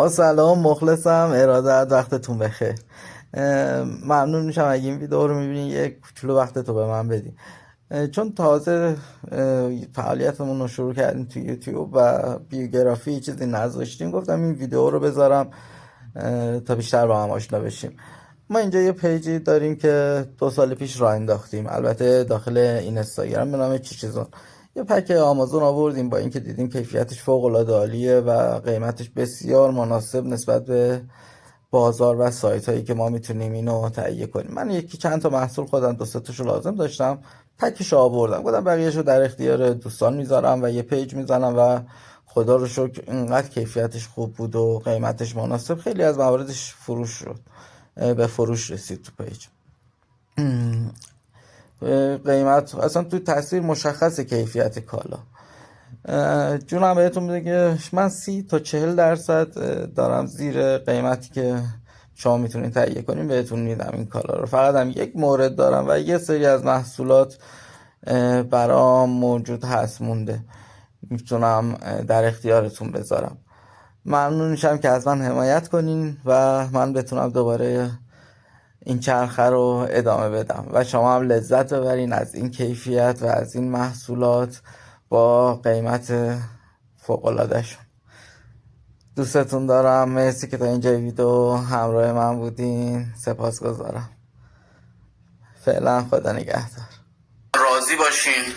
سلام، مخلصم. ارادت، وقتتون بخیر. ممنون میشم اگه این ویدیو رو میبینین یک کوچولو وقتتو به من بدین. چون تازه فعالیتمون رو شروع کردیم تو یوتیوب و بیوگرافی چیزی نذاشتیم، گفتم این ویدیو رو بذارم تا بیشتر با هم آشنا بشیم. ما اینجا یه پیجی داریم که 2 سال پیش راه انداختیم، البته داخل این اینستاگرام، به نام چیزون. یه پک آمازون آوردیم، با اینکه دیدیم کیفیتش فوق العاده عالیه و قیمتش بسیار مناسب نسبت به بازار و سایت هایی که ما میتونیم اینو تهیه کنیم. من یکی چند تا محصول خودم 2 3 تاشو لازم داشتم، پکشو آوردم، گفتم بقیهشو در اختیار دوستان میذارم و یه پیج میزنم و خدا رو شکر اینقدر کیفیتش خوب بود و قیمتش مناسب، خیلی از مواردش فروش شد، به فروش رسید تو پیج. قیمت اصلا تو تصویر مشخص کیفیت کالا. جونم بهتون میگه که من 30 تا 40% دارم زیر قیمتی که شما میتونین تهیه کنین بهتون میدم این کالا رو. فقط هم یک مورد دارم و یه سری از محصولات برام موجود هست مونده، میتونم در اختیارتون بذارم. ممنون میشم که از من حمایت کنین و من بتونم دوباره این چرخه رو ادامه بدم و شما هم لذت ببرین از این کیفیت و از این محصولات با قیمت فوق‌العاده‌شون. دوستتون دارم. مرسی که تا اینجا ویدیو همراه من بودین. سپاسگزارم. فعلا خدا نگهدار. راضی باشین.